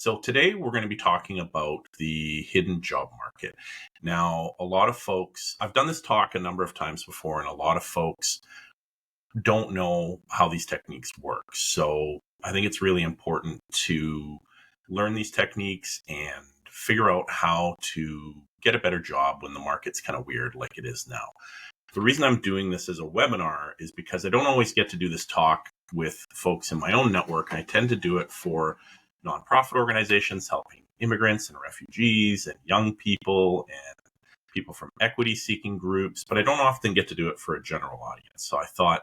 So today we're going to be talking about the hidden job market. Now, a lot of folks, I've done this talk a number of times before, and a lot of folks don't know how these techniques work. So I think it's really important to learn these techniques and figure out how to get a better job when the market's kind of weird like it is now. The reason I'm doing this as a webinar is because I don't always get to do this talk with folks in my own network. I tend to do it for nonprofit organizations helping immigrants and refugees and young people and people from equity seeking groups, but I don't often get to do it for a general audience. So I thought,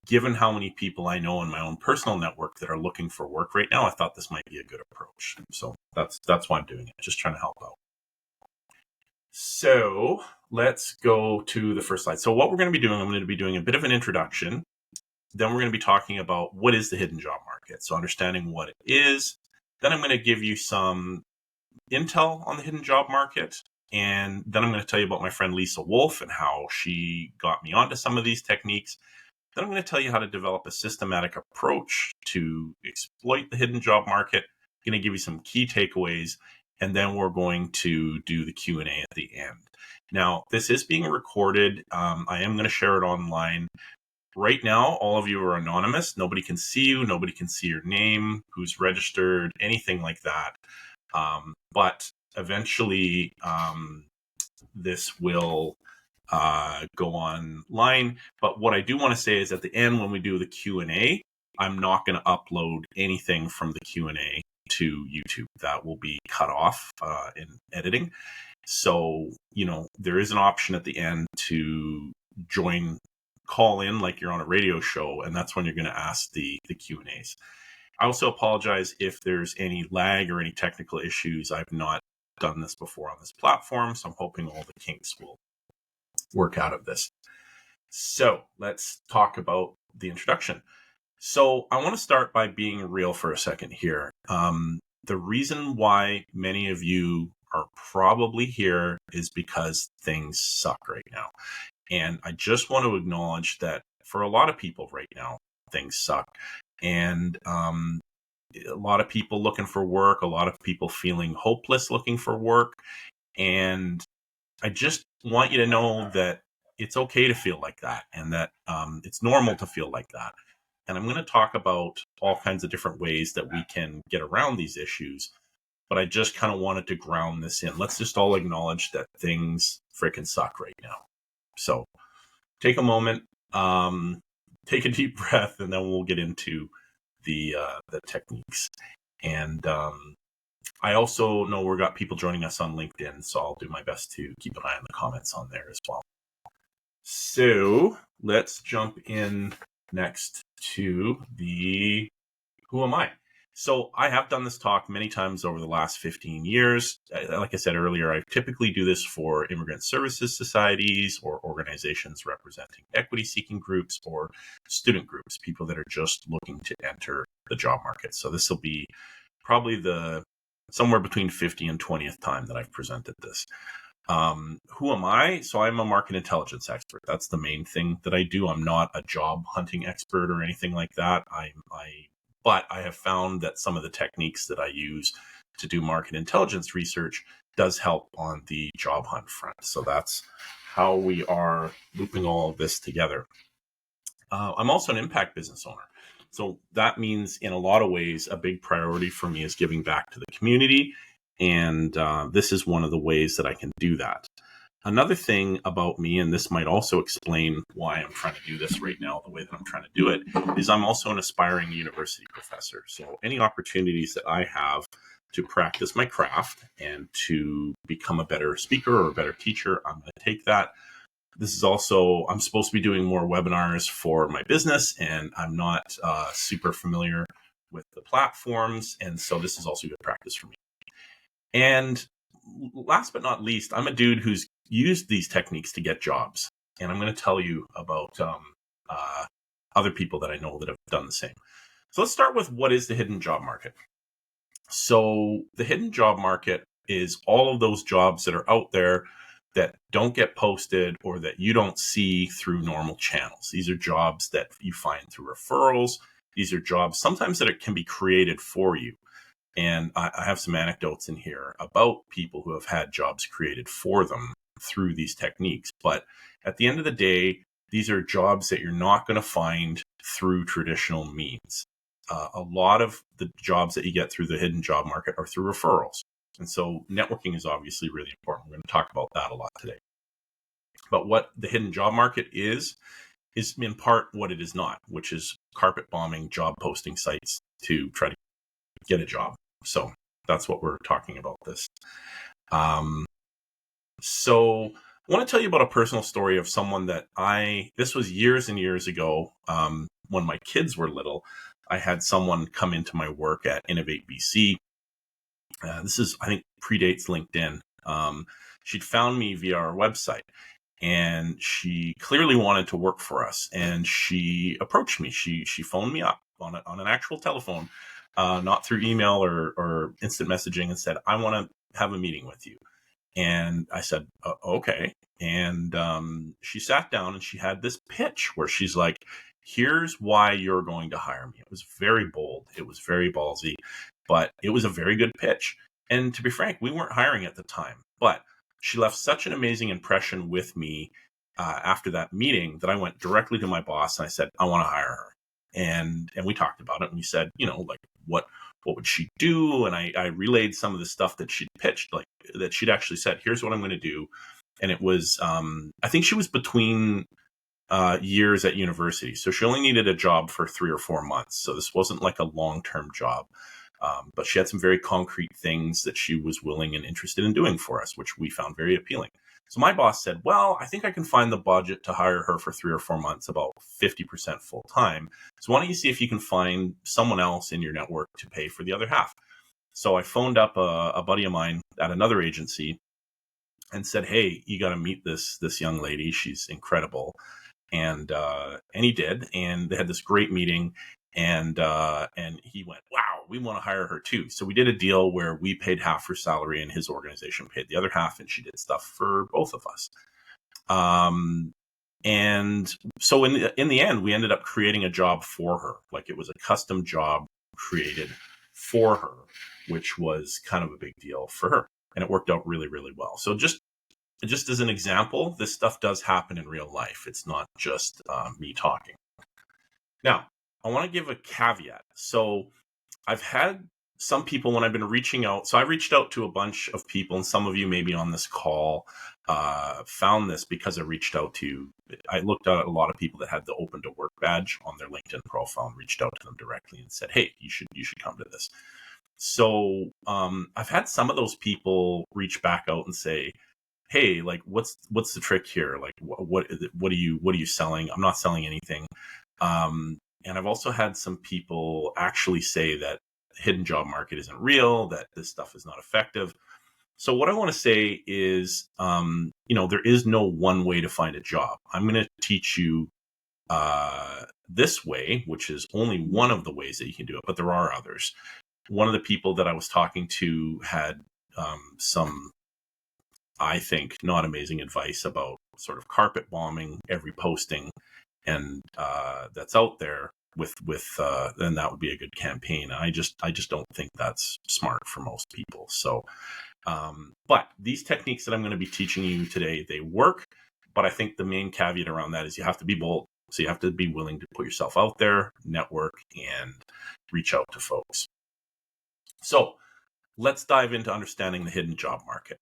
given how many people I know in my own personal network that are looking for work right now, I thought this might be a good approach. So that's why I'm doing it, just trying to help out. So let's go to the first slide. So what we're going to be doing, I'm going to be doing a bit of an introduction. Then we're going to be talking about what is the hidden job market. So understanding what it is. Then I'm going to give you some intel on the hidden job market. And then I'm going to tell you about my friend Lisa Wolf and how she got me onto some of these techniques. Then I'm going to tell you how to develop a systematic approach to exploit the hidden job market. I'm going to give you some key takeaways. And then we're going to do the Q&A at the end. Now, this is being recorded. I am going to share it online. Right now, all of you are anonymous. Nobody can see you. Nobody can see your name, who's registered, anything like that. But eventually, this will go online. But what I do want to say is at the end, when we do the Q&A, I'm not going to upload anything from the Q&A to YouTube. That will be cut off in editing. So, there is an option at the end to call in like you're on a radio show, and that's when you're going to ask the Q&As. I also apologize if there's any lag or any technical issues. I've not done this before on this platform, so I'm hoping all the kinks will work out of this. So let's talk about the introduction. So I want to start by being real for a second here. The reason why many of you are probably here is because things suck right now. And I just want to acknowledge that for a lot of people right now, things suck. And a lot of people looking for work, a lot of people feeling hopeless looking for work. And I just want you to know that it's okay to feel like that, and that it's normal to feel like that. And I'm going to talk about all kinds of different ways that we can get around these issues. But I just kind of wanted to ground this in. Let's just all acknowledge that things freaking suck right now. So take a moment, take a deep breath, and then we'll get into the techniques. And I also know we've got people joining us on LinkedIn, so I'll do my best to keep an eye on the comments on there as well. So let's jump in next to the who am I? So I have done this talk many times over the last 15 years. Like I said earlier, I typically do this for immigrant services societies or organizations representing equity-seeking groups or student groups, people that are just looking to enter the job market. So this will be probably somewhere between 50 and 20th time that I've presented this. Who am I? So I'm a market intelligence expert. That's the main thing that I do. I'm not a job hunting expert or anything like that. But I have found that some of the techniques that I use to do market intelligence research does help on the job hunt front. So that's how we are looping all of this together. I'm also an impact business owner. So that means in a lot of ways, a big priority for me is giving back to the community. And this is one of the ways that I can do that. Another thing about me, and this might also explain why I'm trying to do this right now, the way that I'm trying to do it, is I'm also an aspiring university professor. So any opportunities that I have to practice my craft and to become a better speaker or a better teacher, I'm going to take that. This is also, I'm supposed to be doing more webinars for my business, and I'm not super familiar with the platforms. And so this is also good practice for me. And last but not least, I'm a dude who's used these techniques to get jobs. And I'm going to tell you about other people that I know that have done the same. So let's start with what is the hidden job market. So the hidden job market is all of those jobs that are out there that don't get posted or that you don't see through normal channels. These are jobs that you find through referrals. These are jobs sometimes that it can be created for you. And I have some anecdotes in here about people who have had jobs created for them through these techniques. But at the end of the day, these are jobs that you're not going to find through traditional means. A lot of the jobs that you get through the hidden job market are through referrals. And so networking is obviously really important. We're going to talk about that a lot today. But what the hidden job market is in part what it is not, which is carpet bombing job posting sites to try to get a job. So that's what we're talking about this. So I want to tell you about a personal story of someone that this was years and years ago, when my kids were little. I had someone come into my work at Innovate BC. This is, I think, predates LinkedIn. She'd found me via our website, and she clearly wanted to work for us. And she approached me. She phoned me up on an actual telephone, not through email or instant messaging, and said, "I want to have a meeting with you." And I said, "Okay." And she sat down and she had this pitch where she's like, "Here's why you're going to hire me." It was very bold. It was very ballsy, but it was a very good pitch. And to be frank, we weren't hiring at the time, but she left such an amazing impression with me after that meeting that I went directly to my boss and I said, "I want to hire her." And we talked about it, and we said, like what would she do? And I relayed some of the stuff that she'd pitched, like that she'd actually said, "Here's what I'm going to do." And it was, I think she was between years at university. So she only needed a job for 3 or 4 months. So this wasn't like a long-term job. But she had some very concrete things that she was willing and interested in doing for us, which we found very appealing. So my boss said, "Well, I think I can find the budget to hire her for 3 or 4 months, about 50% full time. So why don't you see if you can find someone else in your network to pay for the other half?" So I phoned up a buddy of mine at another agency and said, "Hey, you got to meet this young lady. She's incredible." And he did, and they had this great meeting. And he went, "Wow, we want to hire her too." So we did a deal where we paid half her salary and his organization paid the other half, and she did stuff for both of us. And so in the end, we ended up creating a job for her. Like, it was a custom job created for her, which was kind of a big deal for her. And it worked out really, really well. So just as an example, this stuff does happen in real life. It's not just me talking. Now, I want to give a caveat. So I've had some people, when I've been reaching out, so I reached out to a bunch of people, and some of you maybe on this call found this because I looked at a lot of people that had the open to work badge on their LinkedIn profile and reached out to them directly and said, "Hey, you should come to this." So I've had some of those people reach back out and say, "Hey, like, what's the trick here? Like, what are you selling? I'm not selling anything." And I've also had some people actually say that the hidden job market isn't real, that this stuff is not effective. So what I want to say is, there is no one way to find a job. I'm going to teach you this way, which is only one of the ways that you can do it, but there are others. One of the people that I was talking to had some, I think, not amazing advice about sort of carpet bombing every posting and that's out there with then that would be a good campaign. I just don't think that's smart for most people. So but these techniques that I'm going to be teaching you today, they work, but I think the main caveat around that is you have to be bold. So you have to be willing to put yourself out there, network, and reach out to folks. So let's dive into understanding the hidden job market.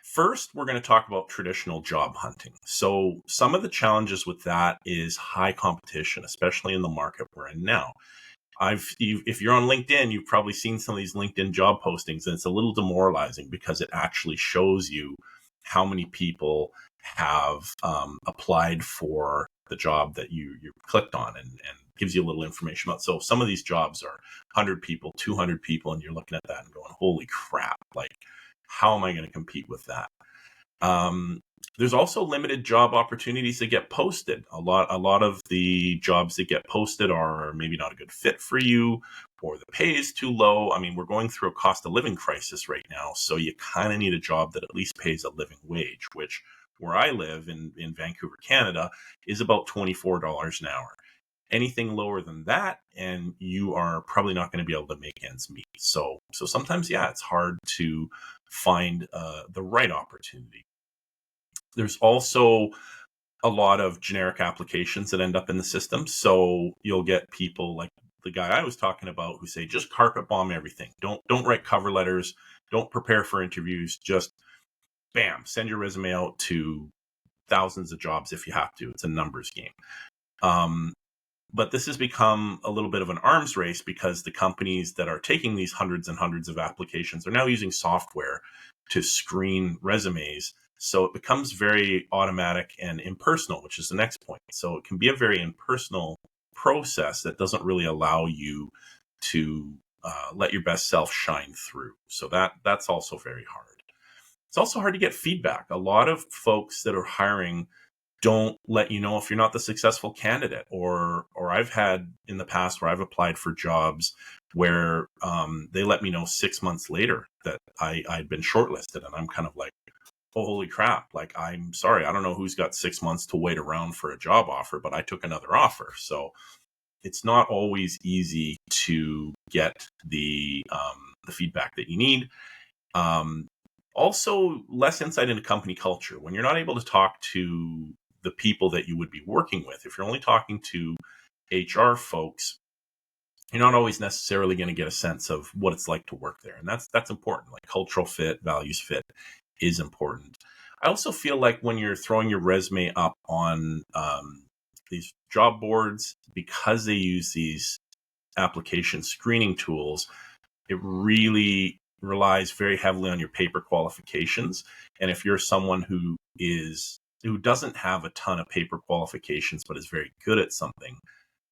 First, we're going to talk about traditional job hunting. So some of the challenges with that is high competition, especially in the market we're in now. If you're on LinkedIn, you've probably seen some of these LinkedIn job postings, and it's a little demoralizing because it actually shows you how many people have applied for the job that you clicked on, and gives you a little information about. So some of these jobs are 100 people, 200 people, and you're looking at that and going, "Holy crap, like, how am I going to compete with that?" There's also limited job opportunities that get posted. A lot of the jobs that get posted are maybe not a good fit for you, or the pay is too low. I mean, we're going through a cost of living crisis right now, so you kind of need a job that at least pays a living wage, which where I live in Vancouver, Canada, is about $24 an hour. Anything lower than that, and you are probably not going to be able to make ends meet. So sometimes, yeah, it's hard to find the right opportunity. There's also a lot of generic applications that end up in the system. So you'll get people like the guy I was talking about who say, just carpet bomb everything. Don't write cover letters. Don't prepare for interviews. Just bam, send your resume out to thousands of jobs if you have to. It's a numbers game. But this has become a little bit of an arms race because the companies that are taking these hundreds and hundreds of applications are now using software to screen resumes. So it becomes very automatic and impersonal, which is the next point. So it can be a very impersonal process that doesn't really allow you to let your best self shine through. So that's also very hard. It's also hard to get feedback. A lot of folks that are hiring don't let you know if you're not the successful candidate, or I've had in the past where I've applied for jobs where they let me know 6 months later that I'd been shortlisted, and I'm kind of like, oh, holy crap, like, I'm sorry, I don't know who's got 6 months to wait around for a job offer, but I took another offer. So it's not always easy to get the feedback that you need. Also, less insight into company culture. When you're not able to talk to the people that you would be working with, if you're only talking to HR folks, you're not always necessarily going to get a sense of what it's like to work there. And that's important. Like, cultural fit, values fit is important. I also feel like when you're throwing your resume up on these job boards, because they use these application screening tools, it really relies very heavily on your paper qualifications. And if you're someone who doesn't have a ton of paper qualifications but is very good at something,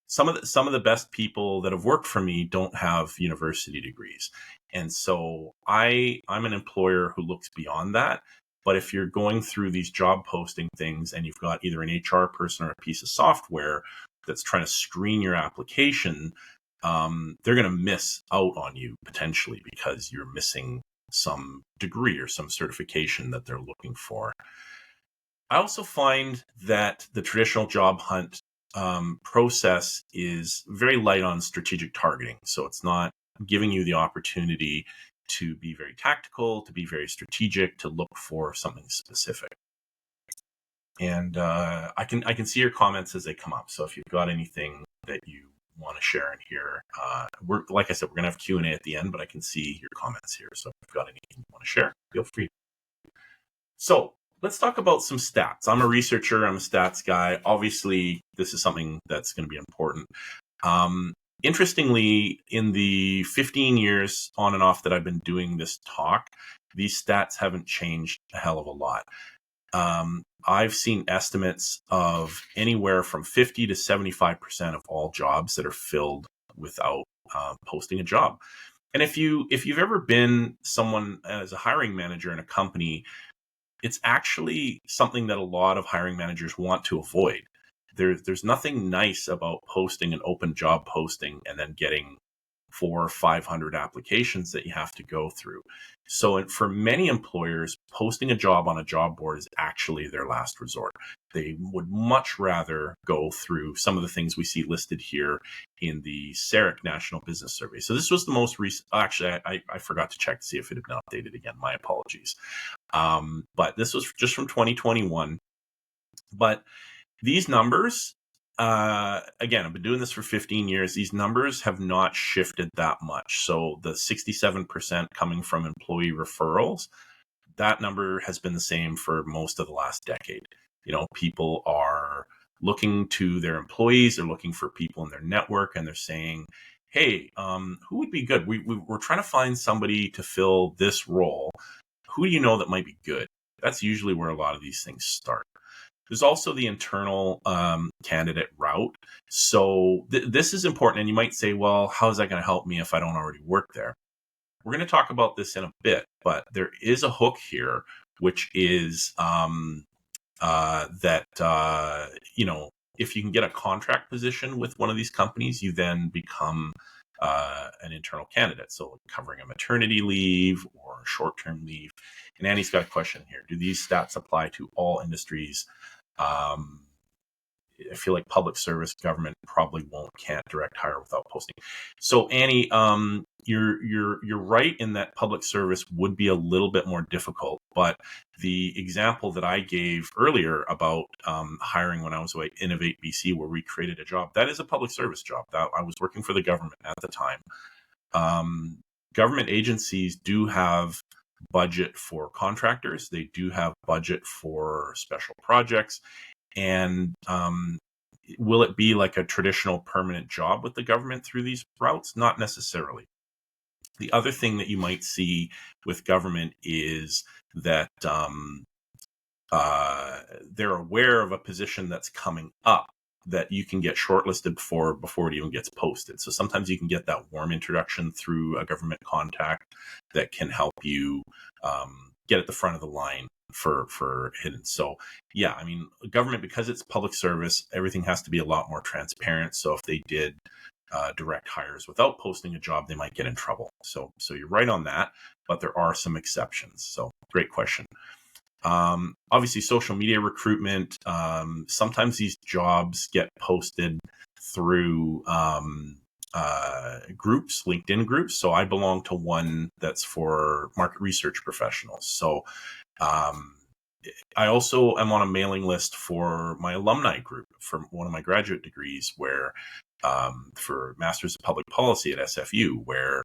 some of the best people that have worked for me don't have university degrees. And so I'm an employer who looks beyond that. But if you're going through these job posting things and you've got either an HR person or a piece of software that's trying to screen your application, they're going to miss out on you potentially because you're missing some degree or some certification that they're looking for. I also find that the traditional job hunt process is very light on strategic targeting. So it's not giving you the opportunity to be very tactical, to be very strategic, to look for something specific. And I can see your comments as they come up. So if you've got anything that you want to share in here, like I said, we're gonna have Q&A at the end, but I can see your comments here. So if you've got anything you want to share, feel free. So let's talk about some stats. I'm a researcher, I'm a stats guy. Obviously, this is something that's going to be important. Interestingly, in the 15 years on and off that I've been doing this talk, these stats haven't changed a hell of a lot. I've seen estimates of anywhere from 50 to 75% of all jobs that are filled without posting a job. And if you've ever been someone as a hiring manager in a company, it's actually something that a lot of hiring managers want to avoid. There's nothing nice about posting an open job posting and then getting 400 or 500 applications that you have to go through. So for many employers, posting a job on a job board is actually their last resort. They would much rather go through some of the things we see listed here in the SARIC National Business Survey. So this was the most recent. Actually, I forgot to check to see if it had been updated again. My apologies. But this was just from 2021. But these numbers, again, I've been doing this for 15 years. These numbers have not shifted that much. So the 67% coming from employee referrals, that number has been the same for most of the last decade. People are looking to their employees, they're looking for people in their network, and they're saying, hey, who would be good? We're trying to find somebody to fill this role. Who do you know that might be good? That's usually where a lot of these things start. There's also the internal candidate route. So this is important. And you might say, well, how is that going to help me if I don't already work there? We're going to talk about this in a bit, but there is a hook here, which is that, if you can get a contract position with one of these companies, you then become an internal candidate. So covering a maternity leave or short-term leave. And Annie's got a question here. Do these stats apply to all industries? I feel like public service government probably can't direct hire without posting. So Annie, you're right in that public service would be a little bit more difficult, but the example that I gave earlier about hiring when I was at Innovate BC, where we created a job, that is a public service job. That I was working for the government at the time. Government agencies do have budget for contractors. They do have budget for special projects. And will it be like a traditional permanent job with the government through these routes? Not necessarily. The other thing that you might see with government is that they're aware of a position that's coming up that you can get shortlisted for before it even gets posted. So sometimes you can get that warm introduction through a government contact that can help you get at the front of the line for hidden. So yeah, I mean, government, because it's public service, everything has to be a lot more transparent. So if they did direct hires without posting a job, they might get in trouble. So you're right on that, but there are some exceptions. So great question. Obviously, social media recruitment. Sometimes these jobs get posted through groups, LinkedIn groups. So I belong to one that's for market research professionals. So I also am on a mailing list for my alumni group from one of my graduate degrees, where for Masters of Public Policy at SFU, where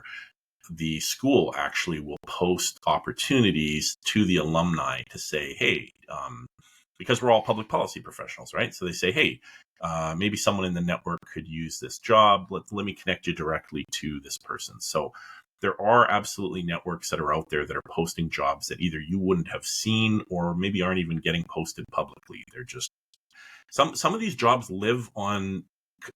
the school actually will post opportunities to the alumni to say, hey, because we're all public policy professionals, right? So they say, hey, maybe someone in the network could use this job. Let me connect you directly to this person. So there are absolutely networks that are out there that are posting jobs that either you wouldn't have seen or maybe aren't even getting posted publicly. They're just some of these jobs live on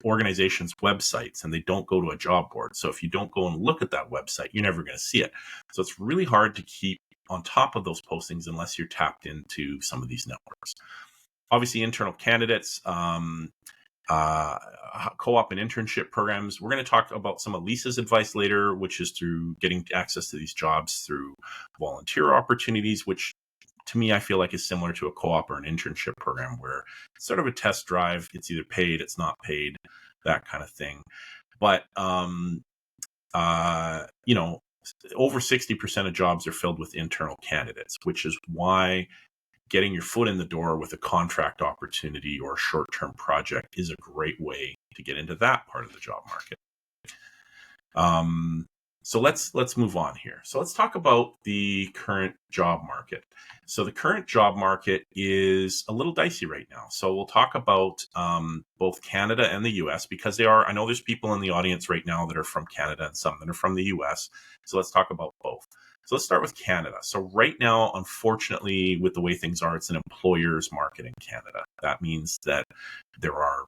organizations' websites and they don't go to a job board. So if you don't go and look at that website, you're never going to see it. So it's really hard to keep on top of those postings unless you're tapped into some of these networks. Obviously, internal candidates, co-op and internship programs. We're going to talk about some of Lisa's advice later, which is through getting access to these jobs through volunteer opportunities, which to me, I feel like is similar to a co-op or an internship program where it's sort of a test drive. It's either paid, it's not paid, that kind of thing. But, over 60% of jobs are filled with internal candidates, which is why getting your foot in the door with a contract opportunity or a short-term project is a great way to get into that part of the job market. So let's move on here. So let's talk about the current job market. So the current job market is a little dicey right now. So we'll talk about both Canada and the US, because I know there's people in the audience right now that are from Canada and some that are from the US. So let's talk about both. So let's start with Canada. So right now, unfortunately, with the way things are, it's an employer's market in Canada. That means that there are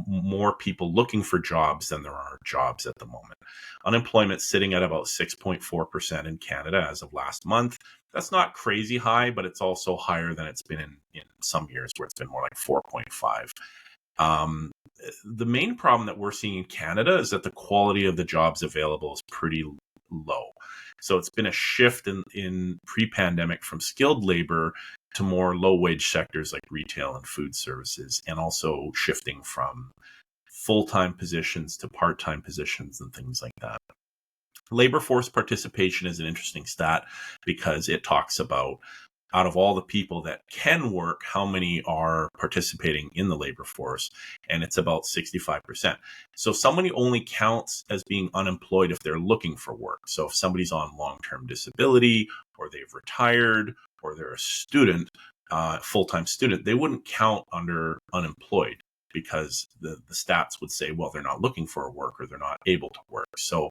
more people looking for jobs than there are jobs at the moment. Unemployment's sitting at about 6.4% in Canada as of last month. That's not crazy high, but it's also higher than it's been in some years where it's been more like 4.5. The main problem that we're seeing in Canada is that the quality of the jobs available is pretty low. So it's been a shift in pre-pandemic from skilled labor to more low-wage sectors like retail and food services, and also shifting from full-time positions to part-time positions and things like that. Labor force participation is an interesting stat because it talks about, out of all the people that can work, how many are participating in the labor force, and it's about 65%. So somebody only counts as being unemployed if they're looking for work. So if somebody's on long-term disability, or they've retired, or they're a student, full-time student, they wouldn't count under unemployed, because the stats would say, well, they're not looking for work or they're not able to work. So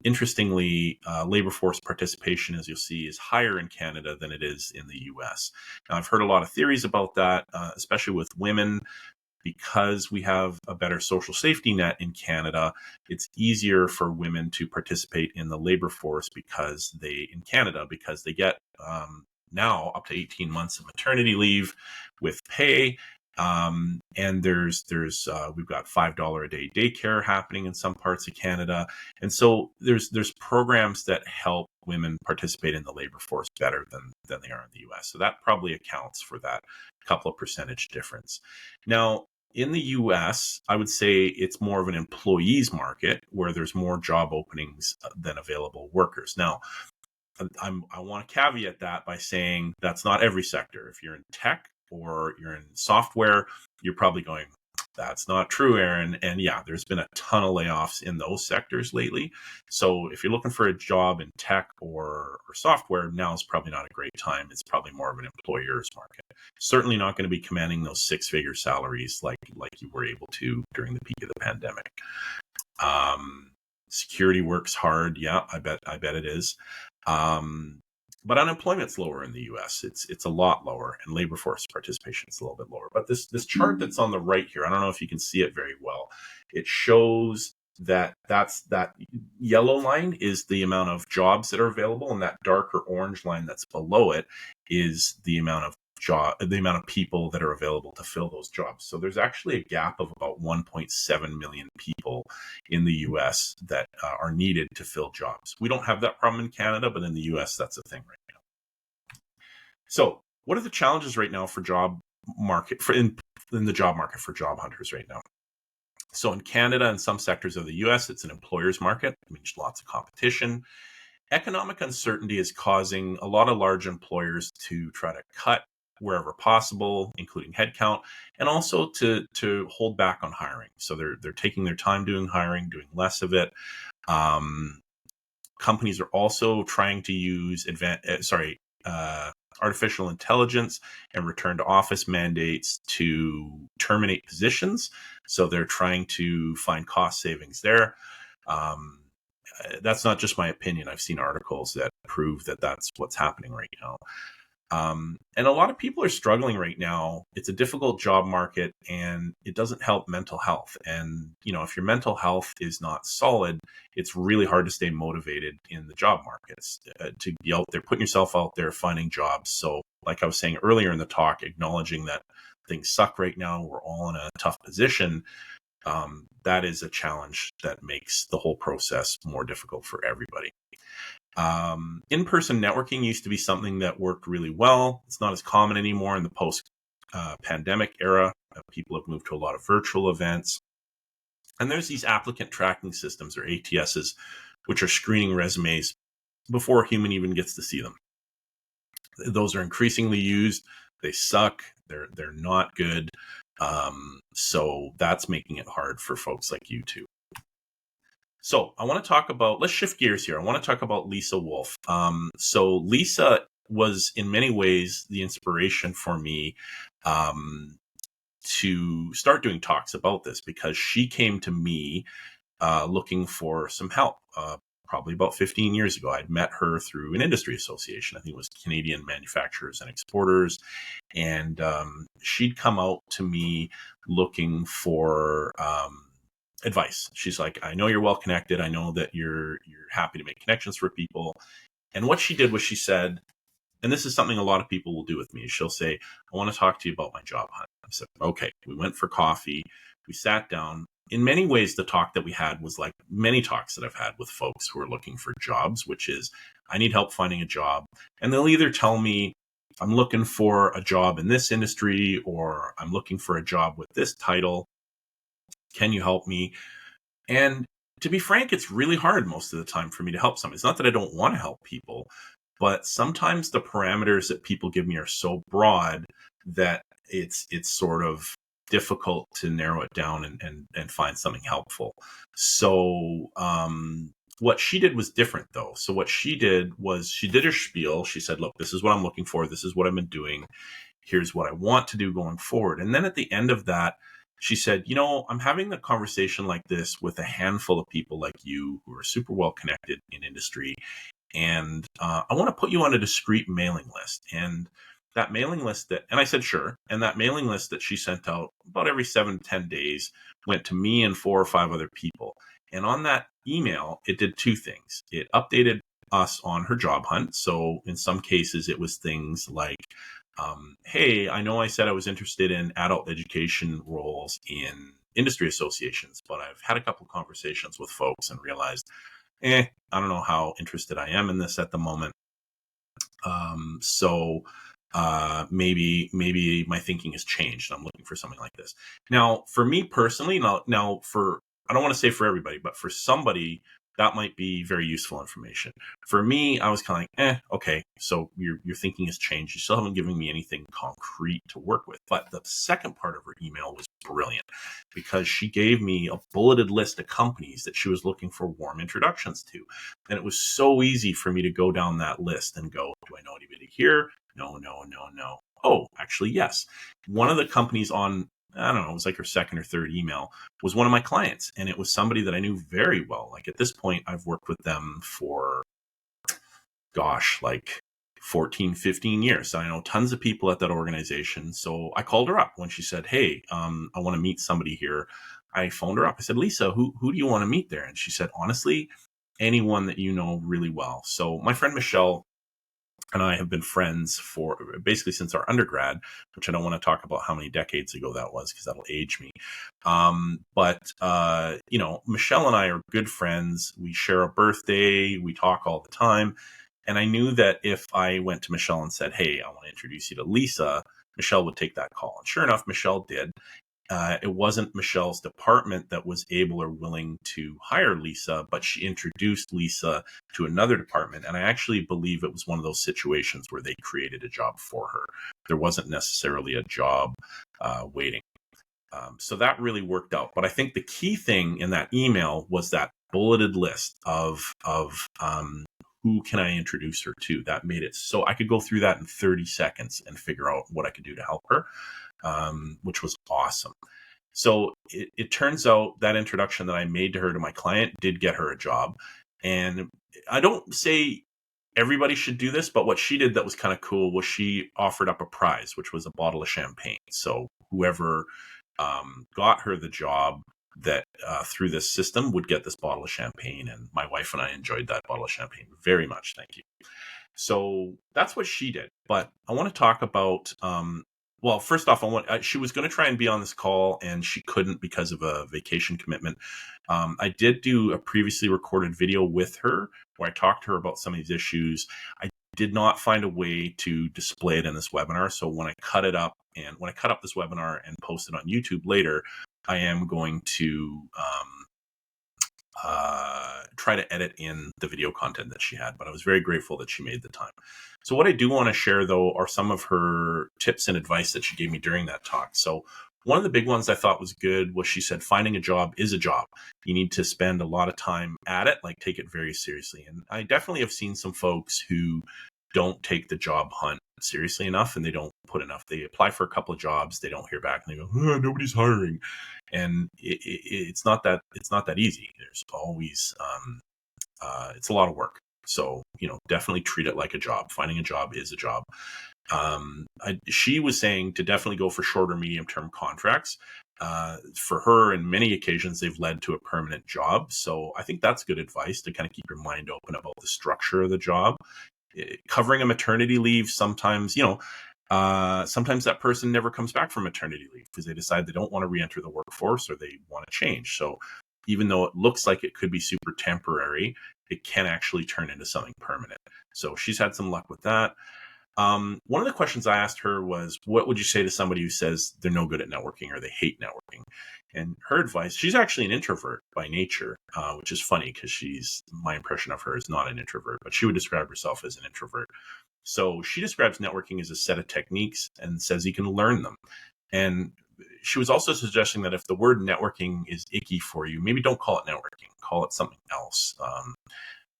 interestingly, labor force participation, as you'll see, is higher in Canada than it is in the US. Now, I've heard a lot of theories about that, especially with women. Because we have a better social safety net in Canada, it's easier for women to participate in the labor force because they get now up to 18 months of maternity leave with pay. And we've got $5 a day daycare happening in some parts of Canada. And so there's programs that help women participate in the labor force better than they are in the US. So that probably accounts for that couple of percentage difference. Now, in the US, I would say it's more of an employees market where there's more job openings than available workers. Now, I want to caveat that by saying that's not every sector. If you're in tech or you're in software, you're probably going, that's not true, Aaron. And yeah, there's been a ton of layoffs in those sectors lately. So if you're looking for a job in tech or software, now is probably not a great time. It's probably more of an employer's market. Certainly not going to be commanding those six-figure salaries like you were able to during the peak of the pandemic. Security works hard. Yeah, I bet it is. But unemployment's lower in the U.S. It's a lot lower, and labor force participation is a little bit lower. But this chart that's on the right here, I don't know if you can see it very well. It shows that yellow line is the amount of jobs that are available, and that darker orange line that's below it is the amount of people that are available to fill those jobs. So there's actually a gap of about 1.7 million people in the US that are needed to fill jobs. We don't have that problem in Canada, but in the US, that's a thing right now. So what are the challenges right now for job market in the job market for job hunters right now? So in Canada and some sectors of the US, it's an employer's market. It means lots of competition. Economic uncertainty is causing a lot of large employers to try to cut wherever possible, including headcount, and also to hold back on hiring. So they're taking their time doing hiring, doing less of it. Companies are also trying to use artificial intelligence and return to office mandates to terminate positions. So they're trying to find cost savings there. That's not just my opinion. I've seen articles that prove that that's what's happening right now. And a lot of people are struggling right now. It's a difficult job market, and it doesn't help mental health. And, if your mental health is not solid, it's really hard to stay motivated in the job markets, to be out there, putting yourself out there, finding jobs. So like I was saying earlier in the talk, acknowledging that things suck right now, we're all in a tough position. That is a challenge that makes the whole process more difficult for everybody. In-person networking used to be something that worked really well. It's not as common anymore in the post-pandemic era. People have moved to a lot of virtual events. And there's these applicant tracking systems, or ATSs, which are screening resumes before a human even gets to see them. Those are increasingly used. They suck. They're not good. So that's making it hard for folks like you too. So I want to talk about, let's shift gears here. I want to talk about Lisa Wolf. So Lisa was in many ways the inspiration for me to start doing talks about this, because she came to me looking for some help. Probably about 15 years ago, I'd met her through an industry association. I think it was Canadian Manufacturers and Exporters. And she'd come out to me looking for advice. She's like, I know you're well connected. I know that you're happy to make connections for people. And what she did was she said, and this is something a lot of people will do with me, she'll say, I want to talk to you about my job hunt. I said, okay. We went for coffee. We sat down. In many ways, the talk that we had was like many talks that I've had with folks who are looking for jobs, which is, I need help finding a job. And they'll either tell me, I'm looking for a job in this industry, or I'm looking for a job with this title. Can you help me? And to be frank, it's really hard most of the time for me to help somebody. It's not that I don't want to help people, but sometimes the parameters that people give me are so broad that it's sort of difficult to narrow it down and find something helpful. So what she did was different, though. So what she did was she did her spiel. She said, look, this is what I'm looking for. This is what I've been doing. Here's what I want to do going forward. And then at the end of that, she said, I'm having a conversation like this with a handful of people like you who are super well connected in industry. And I want to put you on a discreet mailing list. And that mailing list and I said, sure. And that mailing list that she sent out about every 7 to 10 days went to me and 4 or 5 other people. And on that email, it did 2 things. It updated us on her job hunt. So in some cases, it was things like hey, I know I said I was interested in adult education roles in industry associations, but I've had a couple of conversations with folks and realized, I don't know how interested I am in this at the moment. So maybe my thinking has changed. I'm looking for something like this. Now, for me personally, now for I don't want to say for everybody, but for somebody that might be very useful information. For me, I was kind of like, okay, so your thinking has changed. You still haven't given me anything concrete to work with. But the second part of her email was brilliant because she gave me a bulleted list of companies that she was looking for warm introductions to. And it was so easy for me to go down that list and go, do I know anybody here? No, no, no, no. Oh, actually, yes. One of the companies on, I don't know, it was like her second or third email, was one of my clients. And it was somebody that I knew very well. Like at this point, I've worked with them for, like 14, 15 years. So I know tons of people at that organization. So I called her up when she said, hey, I want to meet somebody here. I phoned her up. I said, Lisa, who do you want to meet there? And she said, honestly, anyone that you know really well. So my friend Michelle and I have been friends for basically since our undergrad, which I don't want to talk about how many decades ago that was because that'll age me. But Michelle and I are good friends. We share a birthday. We talk all the time. And I knew that if I went to Michelle and said, hey, I want to introduce you to Lisa, Michelle would take that call. And sure enough, Michelle did. It wasn't Michelle's department that was able or willing to hire Lisa, but she introduced Lisa to another department. And I actually believe it was one of those situations where they created a job for her. There wasn't necessarily a job waiting. So that really worked out. But I think the key thing in that email was that bulleted list of who can I introduce her to. That made it so I could go through that in 30 seconds and figure out what I could do to help her. Which was awesome. So it turns out that introduction that I made to her to my client did get her a job. And I don't say everybody should do this, but what she did that was kind of cool was she offered up a prize, which was a bottle of champagne. So whoever got her the job that through this system would get this bottle of champagne. And my wife and I enjoyed that bottle of champagne very much. Thank you. So that's what she did. But I want to talk about well, first off, she was going to try and be on this call, and she couldn't because of a vacation commitment. I did do a previously recorded video with her where I talked to her about some of these issues. I did not find a way to display it in this webinar, so when I cut up this webinar and post it on YouTube later, I am going to try to edit in the video content that she had, but I was very grateful that she made the time. So what I do want to share, though, are some of her tips and advice that she gave me during that talk. So one of the big ones I thought was good was she said, finding a job is a job. You need to spend a lot of time at it, like take it very seriously. And I definitely have seen some folks who don't take the job hunt seriously enough and they don't put enough. They apply for a couple of jobs, they don't hear back, and they go, nobody's hiring. And it's not that easy. There's always it's a lot of work. So definitely treat it like a job. Finding a job is a job. She was saying to definitely go for shorter, medium term contracts. For her, in many occasions, they've led to a permanent job. So I think that's good advice to kind of keep your mind open about the structure of the job. Covering a maternity leave, sometimes that person never comes back from maternity leave because they decide they don't want to re-enter the workforce or they want to change. So even though it looks like it could be super temporary, it can actually turn into something permanent. So she's had some luck with that. One of the questions I asked her was, what would you say to somebody who says they're no good at networking or they hate networking? And her advice, she's actually an introvert by nature, which is funny because my impression of her is not an introvert, but she would describe herself as an introvert. So she describes networking as a set of techniques and says you can learn them. And she was also suggesting that if the word networking is icky for you, maybe don't call it networking, call it something else.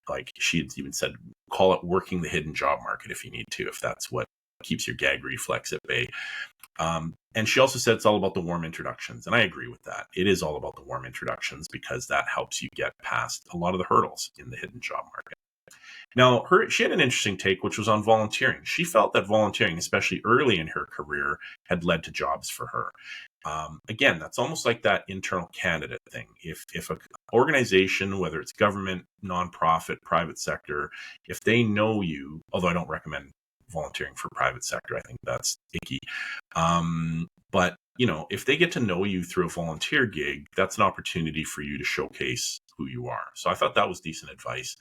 Like she had even said, call it working the hidden job market if you need to, if that's what keeps your gag reflex at bay. And she also said it's all about the warm introductions. And I agree with that. It is all about the warm introductions because that helps you get past a lot of the hurdles in the hidden job market. Now, she had an interesting take, which was on volunteering. She felt that volunteering, especially early in her career, had led to jobs for her. Again, that's almost like that internal candidate thing. If an organization, whether it's government, nonprofit, private sector, if they know you, although I don't recommend volunteering for private sector. I think that's icky. But if they get to know you through a volunteer gig, that's an opportunity for you to showcase who you are. So I thought that was decent advice.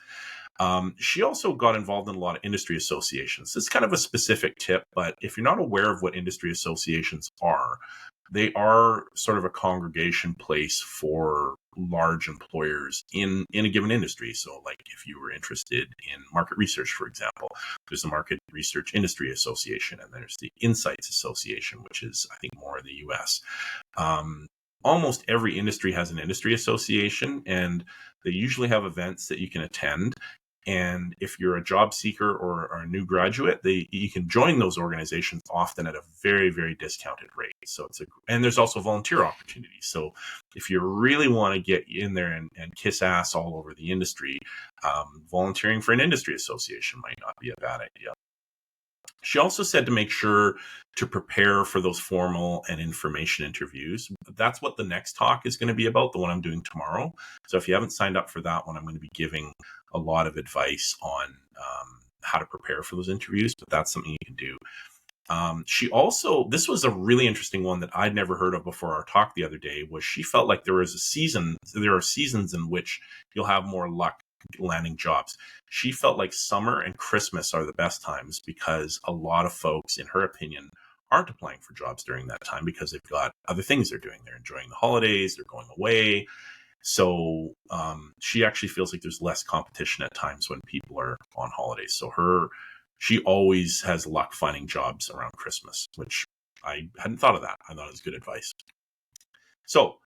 She also got involved in a lot of industry associations. It's kind of a specific tip, but if you're not aware of what industry associations are, they are sort of a congregation place for large employers in a given industry. So like if you were interested in market research, for example, there's the Market Research Industry Association, and there's the Insights Association, which is, I think, more in the US. Almost every industry has an industry association, and they usually have events that you can attend. And if you're a job seeker or a new graduate, you can join those organizations often at a very, very discounted rate. So and there's also volunteer opportunities. So if you really want to get in there and kiss ass all over the industry, volunteering for an industry association might not be a bad idea. She also said to make sure to prepare for those formal and information interviews. That's what the next talk is going to be about, the one I'm doing tomorrow. So if you haven't signed up for that one, I'm going to be giving a lot of advice on how to prepare for those interviews, but that's something you can do. She also, this was a really interesting one that I'd never heard of before our talk the other day, was she felt like there are seasons in which you'll have more luck landing jobs. She felt like summer and Christmas are the best times because a lot of folks, in her opinion, aren't applying for jobs during that time because they've got other things they're doing. They're enjoying the holidays, they're going away. So she actually feels like there's less competition at times when people are on holidays. So she always has luck finding jobs around Christmas, which I hadn't thought of that. I thought it was good advice. So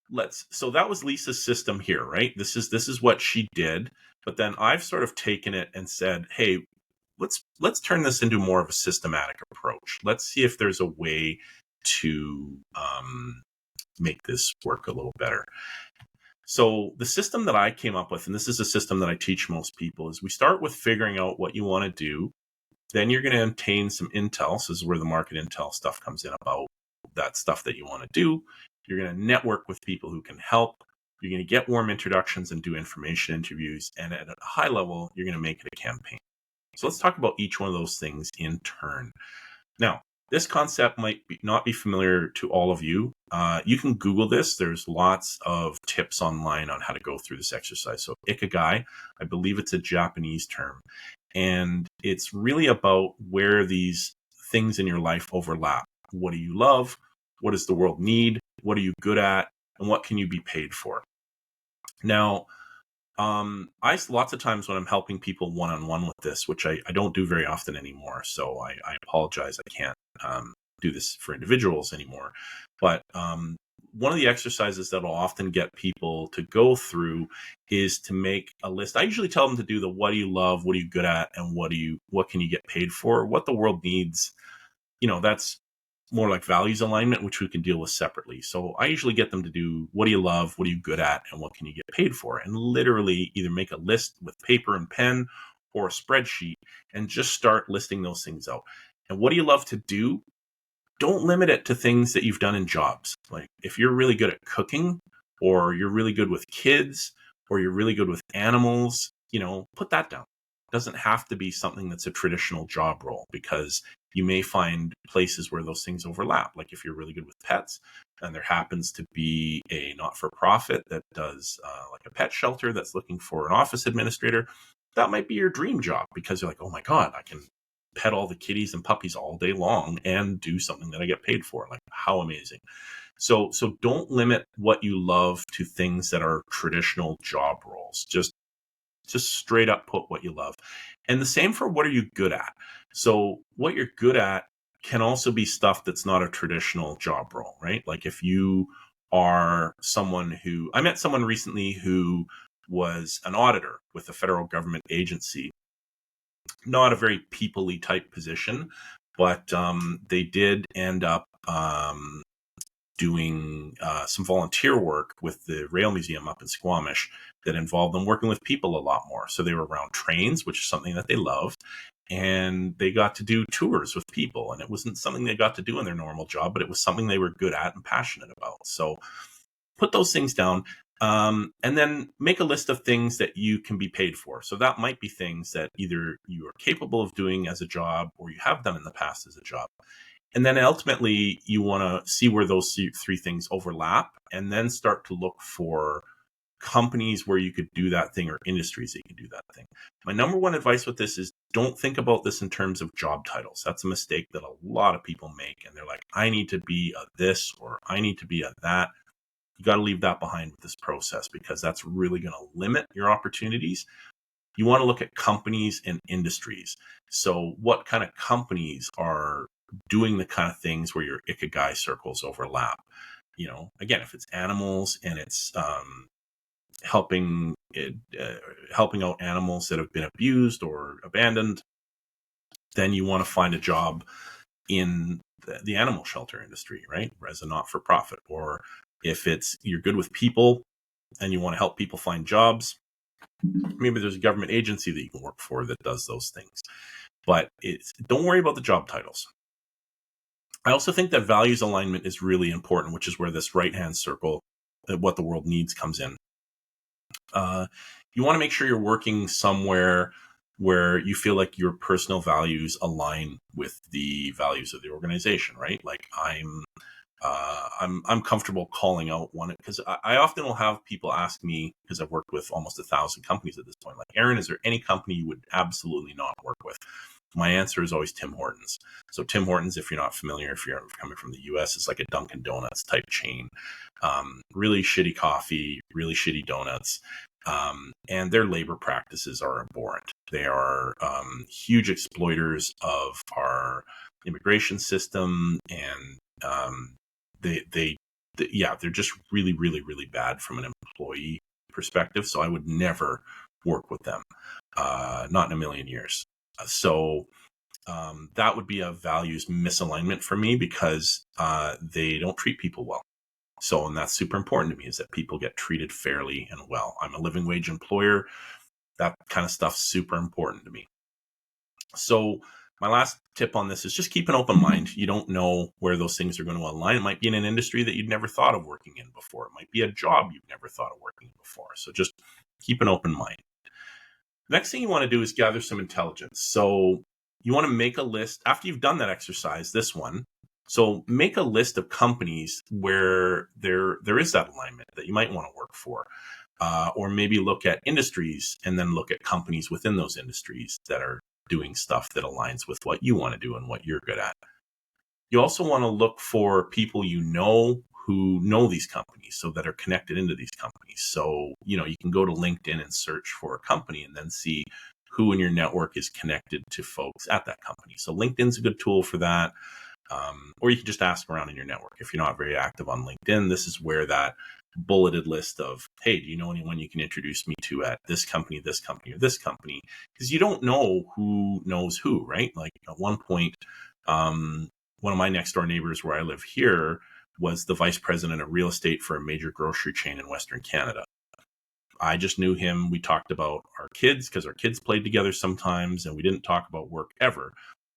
that was Lisa's system here, right? This is what she did. But then I've sort of taken it and said, hey, let's turn this into more of a systematic approach. Let's see if there's a way to make this work a little better. So the system that I came up with, and this is a system that I teach most people, is we start with figuring out what you want to do. Then you're going to obtain some intel. So this is where the market intel stuff comes in about that stuff that you want to do. You're going to network with people who can help. You're going to get warm introductions and do information interviews. And at a high level, you're going to make it a campaign. So let's talk about each one of those things in turn. Now, this concept might not be familiar to all of you. You can Google this. There's lots of tips online on how to go through this exercise. So ikigai, I believe it's a Japanese term. And it's really about where these things in your life overlap. What do you love? What does the world need? What are you good at? And what can you be paid for? Now, lots of times when I'm helping people one-on-one with this, which I don't do very often anymore, so I apologize, I can't do this for individuals anymore. But one of the exercises that will often get people to go through is to make a list. I usually tell them to do the what do you love, what are you good at, and what can you get paid for, what the world needs. That's more like values alignment, which we can deal with separately. So I usually get them to do what do you love, what are you good at, and what can you get paid for? And literally either make a list with paper and pen or a spreadsheet and just start listing those things out. And what do you love to do? Don't limit it to things that you've done in jobs. Like if you're really good at cooking, or you're really good with kids, or you're really good with animals, put that down. It doesn't have to be something that's a traditional job role, because you may find places where those things overlap. Like if you're really good with pets and there happens to be a not-for-profit that does like a pet shelter that's looking for an office administrator, that might be your dream job because you're like, oh my God, I can pet all the kitties and puppies all day long and do something that I get paid for. Like, how amazing. So don't limit what you love to things that are traditional job roles. Just straight up put what you love. And the same for what are you good at. So what you're good at can also be stuff that's not a traditional job role, right? Like if you are I met someone recently who was an auditor with a federal government agency. Not a very people-y type position, but they did end up doing some volunteer work with the Rail Museum up in Squamish that involved them working with people a lot more. So they were around trains, which is something that they loved, and they got to do tours with people. And it wasn't something they got to do in their normal job, but it was something they were good at and passionate about. So put those things down. And then make a list of things that you can be paid for. So that might be things that either you are capable of doing as a job or you have done in the past as a job. And then ultimately, you want to see where those three things overlap and then start to look for companies where you could do that thing or industries that you can do that thing. My number one advice with this is don't think about this in terms of job titles. That's a mistake that a lot of people make. And they're like, I need to be a this or I need to be a that. You got to leave that behind with this process because that's really going to limit your opportunities. You want to look at companies and industries. So what kind of companies are doing the kind of things where your ikigai circles overlap? Again, if it's animals and it's helping out animals that have been abused or abandoned, then you want to find a job in the animal shelter industry, right? As a not-for-profit. Or if it's you're good with people and you want to help people find jobs, maybe there's a government agency that you can work for that does those things. But don't worry about the job titles. I also think that values alignment is really important, which is where this right-hand circle, what the world needs, comes in. You want to make sure you're working somewhere where you feel like your personal values align with the values of the organization, right? Like I'm comfortable calling out one because I often will have people ask me, because I've worked with almost 1,000 companies at this point, like, Aaron, is there any company you would absolutely not work with? My answer is always Tim Hortons. So Tim Hortons, if you're not familiar, if you're coming from the US, it's like a Dunkin' Donuts type chain. Really shitty coffee, really shitty donuts. And their labor practices are abhorrent. They are huge exploiters of our immigration system, and they're just really, really, really bad from an employee perspective. So I would never work with them, not in a million years. So that would be a values misalignment for me because they don't treat people well. So, and that's super important to me, is that people get treated fairly and well. I'm a living wage employer. That kind of stuff's super important to me. So my last tip on this is just keep an open mind. You don't know where those things are going to align. It might be in an industry that you'd never thought of working in before. It might be a job you've never thought of working in before. So just keep an open mind. Next thing you want to do is gather some intelligence. So you want to make a list after you've done that exercise, this one. So make a list of companies where there is that alignment that you might want to work for, or maybe look at industries and then look at companies within those industries that are doing stuff that aligns with what you want to do and what you're good at. You also want to look for people who know these companies, so that are connected into these companies. So, you can go to LinkedIn and search for a company and then see who in your network is connected to folks at that company. So LinkedIn's a good tool for that. Or you can just ask around in your network. If you're not very active on LinkedIn, this is where that bulleted list of, hey, do you know anyone you can introduce me to at this company, or this company? Because you don't know who knows who, right? Like at one point, one of my next door neighbors where I live here was the vice president of real estate for a major grocery chain in Western Canada. I just knew him. We talked about our kids because our kids played together sometimes, and we didn't talk about work ever.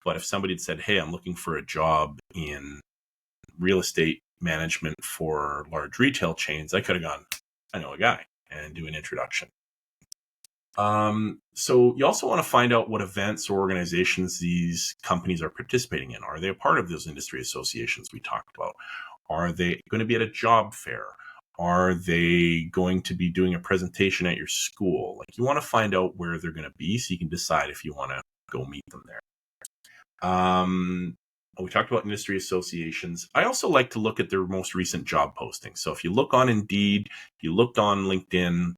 But if somebody had said, hey, I'm looking for a job in real estate management for large retail chains, I could have gone, I know a guy, and do an introduction. So you also want to find out what events or organizations these companies are participating in. Are they a part of those industry associations we talked about? Are they going to be at a job fair? Are they going to be doing a presentation at your school? Like, you want to find out where they're going to be so you can decide if you want to go meet them there. We talked about industry associations. I also like to look at their most recent job postings. So if you look on Indeed, you looked on LinkedIn,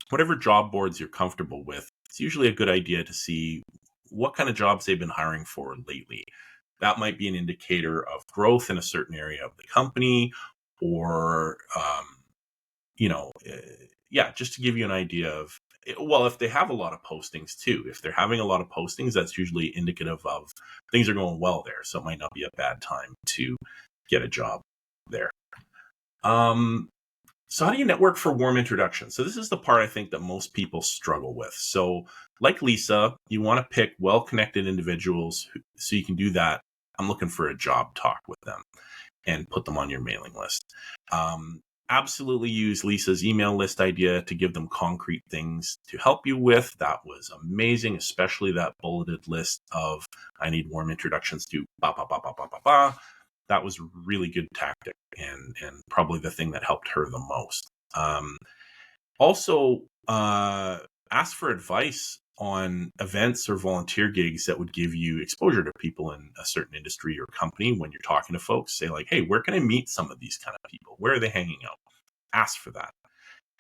whatever job boards you're comfortable with, it's usually a good idea to see what kind of jobs they've been hiring for lately. That might be an indicator of growth in a certain area of the company, or, just to give you an idea of, well, if they have a lot of postings too, if they're having a lot of postings, that's usually indicative of things are going well there. So it might not be a bad time to get a job there. So how do you network for warm introductions? So this is the part I think that most people struggle with. So like Lisa, you want to pick well-connected individuals so you can do that. I'm looking for a job talk with them and put them on your mailing list. absolutely use Lisa's email list idea to give them concrete things to help you with. That was amazing, especially that bulleted list of I need warm introductions to ba ba ba ba ba ba ba. That was really good tactic and probably the thing that helped her the most. Also, ask for advice on events or volunteer gigs that would give you exposure to people in a certain industry or company. When you're talking to folks, say like, hey, where can I meet some of these kind of people? Where are they hanging out? Ask for that.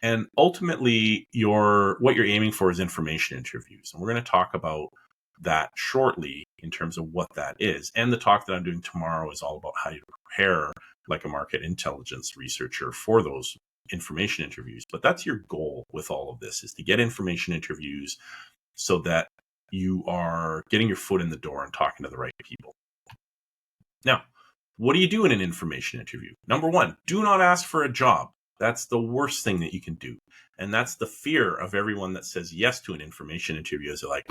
And ultimately, what you're aiming for is information interviews. And we're going to talk about that shortly in terms of what that is. And the talk that I'm doing tomorrow is all about how you prepare like a market intelligence researcher for those information interviews. But that's your goal with all of this, is to get information interviews so that you are getting your foot in the door and talking to the right people. Now, what do you do in an information interview? Number one, do not ask for a job. That's the worst thing that you can do. And that's the fear of everyone that says yes to an information interview, is they're like,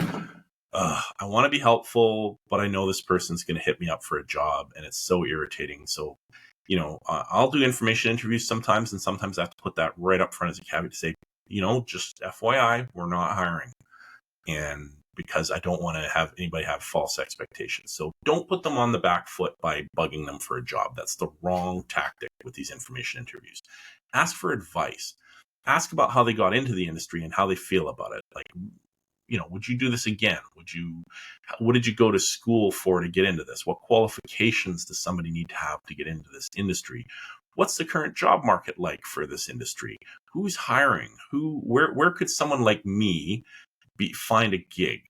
I want to be helpful, but I know this person's going to hit me up for a job, and it's so irritating. So, I'll do information interviews sometimes, and sometimes I have to put that right up front as a caveat to say, just FYI, we're not hiring. And because I don't want to have anybody have false expectations. So don't put them on the back foot by bugging them for a job. That's the wrong tactic with these information interviews. Ask for advice. Ask about how they got into the industry and how they feel about it. Like, would you do this again? What did you go to school for to get into this? What qualifications does somebody need to have to get into this industry? What's the current job market like for this industry? Who's hiring? Where could someone like me find a gig?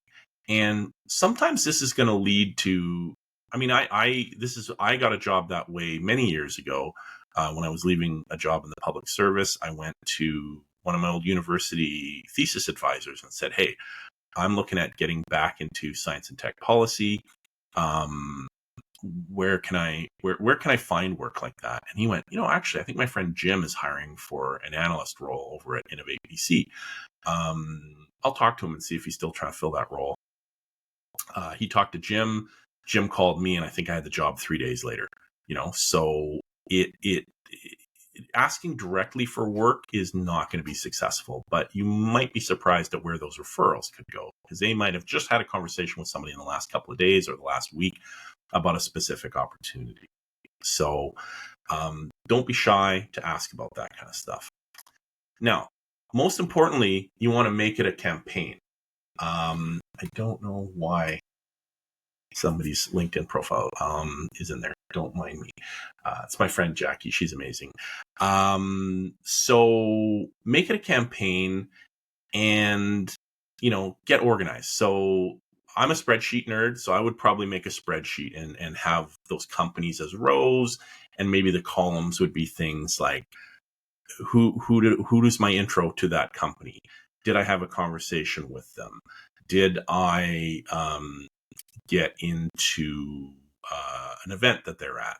And sometimes this is going to lead to, I got a job that way many years ago. When I was leaving a job in the public service, I went to one of my old university thesis advisors and said, hey, I'm looking at getting back into science and tech policy. Where can I find work like that? And he went, actually, I think my friend Jim is hiring for an analyst role over at Innovate BC. I'll talk to him and see if he's still trying to fill that role. He talked to Jim. Jim called me, and I think I had the job 3 days later. So asking directly for work is not going to be successful, but you might be surprised at where those referrals could go, because they might have just had a conversation with somebody in the last couple of days or the last week about a specific opportunity. So don't be shy to ask about that kind of stuff. Now, most importantly, you want to make it a campaign. I don't know why somebody's LinkedIn profile is in there. Don't mind me. It's my friend Jackie. She's amazing. So make it a campaign and, get organized. So I'm a spreadsheet nerd, so I would probably make a spreadsheet and have those companies as rows, and maybe the columns would be things like, who does my intro to that company? Did I have a conversation with them? Did I get into an event that they're at?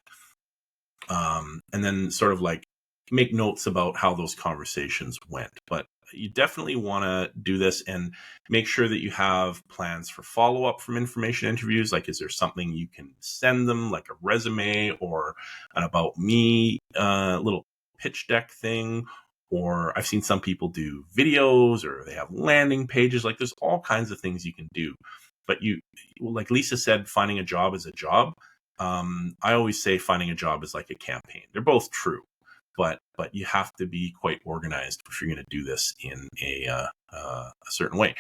And then sort of like make notes about how those conversations went. But you definitely want to do this and make sure that you have plans for follow-up from information interviews. Like, is there something you can send them, like a resume or an about me little pitch deck thing? Or I've seen some people do videos, or they have landing pages. Like, there's all kinds of things you can do. But like Lisa said, finding a job is a job. I always say finding a job is like a campaign. They're both true, but you have to be quite organized if you're going to do this in a certain way.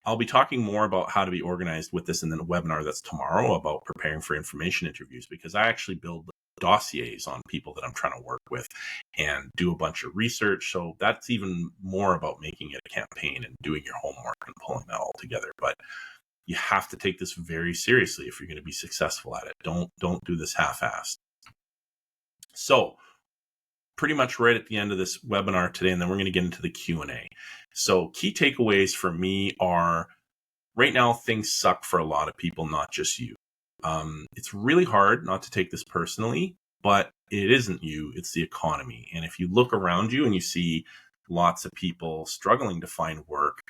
I'll be talking more about how to be organized with this in the webinar that's tomorrow about preparing for information interviews, because I actually build dossiers on people that I'm trying to work with and do a bunch of research. So that's even more about making it a campaign and doing your homework and pulling that all together. But you have to take this very seriously if you're going to be successful at it. Don't do this half-assed. So pretty much right at the end of this webinar today, and then we're going to get into the Q&A. So key takeaways for me are, right now, things suck for a lot of people, not just you. It's really hard not to take this personally, but it isn't you, it's the economy. And if you look around you and you see lots of people struggling to find work,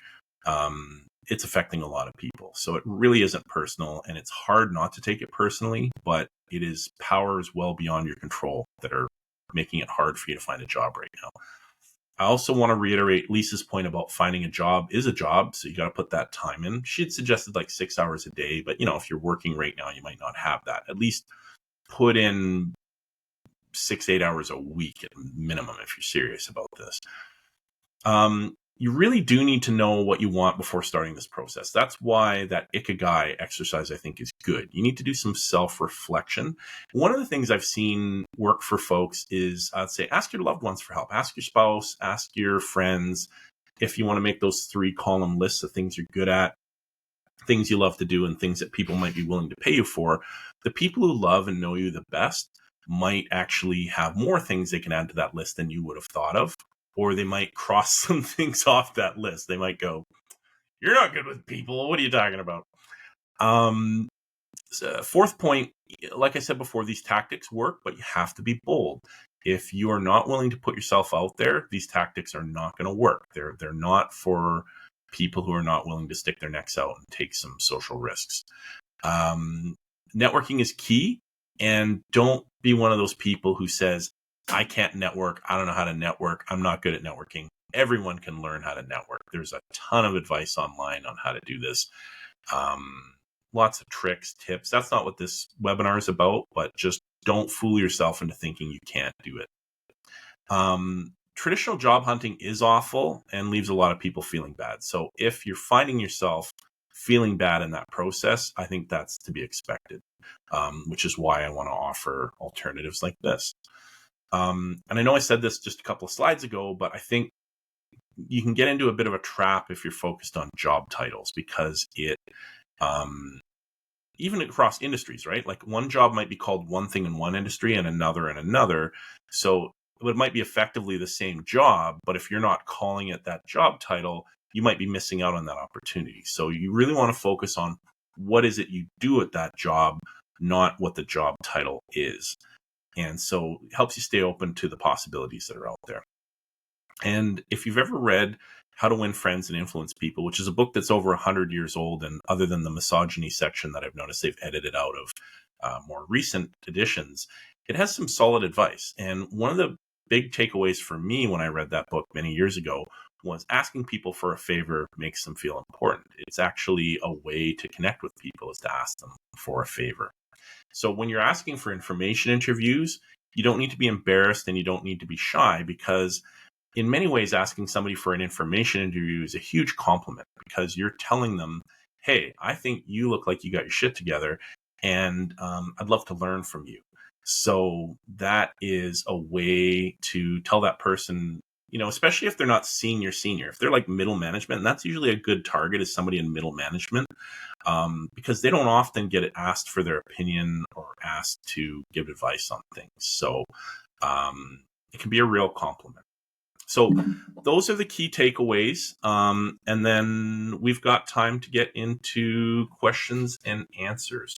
it's affecting a lot of people. So it really isn't personal, and it's hard not to take it personally, but it is powers well beyond your control that are making it hard for you to find a job right now. I also want to reiterate Lisa's point about finding a job is a job, so you got to put that time in. She had suggested like 6 hours a day, but if you're working right now, you might not have that. At least put in 6-8 hours a week at minimum if you're serious about this. You really do need to know what you want before starting this process. That's why that Ikigai exercise, I think, is good. You need to do some self-reflection. One of the things I've seen work for folks is, I'd say, ask your loved ones for help. Ask your spouse, ask your friends. If you want to make those 3-column lists of things you're good at, things you love to do, and things that people might be willing to pay you for, the people who love and know you the best might actually have more things they can add to that list than you would have thought of. Or they might cross some things off that list. They might go, "You're not good with people. What are you talking about?" Fourth point, like I said before, these tactics work, but you have to be bold. If you are not willing to put yourself out there, these tactics are not going to work. They're not for people who are not willing to stick their necks out and take some social risks. Networking is key, and don't be one of those people who says, "I can't network. I don't know how to network. I'm not good at networking." Everyone can learn how to network. There's a ton of advice online on how to do this. Lots of tricks, tips. That's not what this webinar is about, but just don't fool yourself into thinking you can't do it. Traditional job hunting is awful and leaves a lot of people feeling bad. So if you're finding yourself feeling bad in that process, I think that's to be expected, which is why I want to offer alternatives like this. And I know I said this just a couple of slides ago, but I think you can get into a bit of a trap if you're focused on job titles, because it, even across industries, right? Like one job might be called one thing in one industry and another in another. So it might be effectively the same job, but if you're not calling it that job title, you might be missing out on that opportunity. So you really want to focus on what is it you do at that job, not what the job title is. And so it helps you stay open to the possibilities that are out there. And if you've ever read How to Win Friends and Influence People, which is a book that's over 100 years old, and other than the misogyny section that I've noticed they've edited out of more recent editions, it has some solid advice. And one of the big takeaways for me when I read that book many years ago was asking people for a favor makes them feel important. It's actually a way to connect with people, is to ask them for a favor. So when you're asking for information interviews, you don't need to be embarrassed and you don't need to be shy, because in many ways, asking somebody for an information interview is a huge compliment, because you're telling them, "Hey, I think you look like you got your shit together, and I'd love to learn from you." So that is a way to tell that person, especially if they're not senior, if they're like middle management, and that's usually a good target, is somebody in middle management, because they don't often get asked for their opinion or asked to give advice on things. So it can be a real compliment. So those are the key takeaways. And then we've got time to get into questions and answers.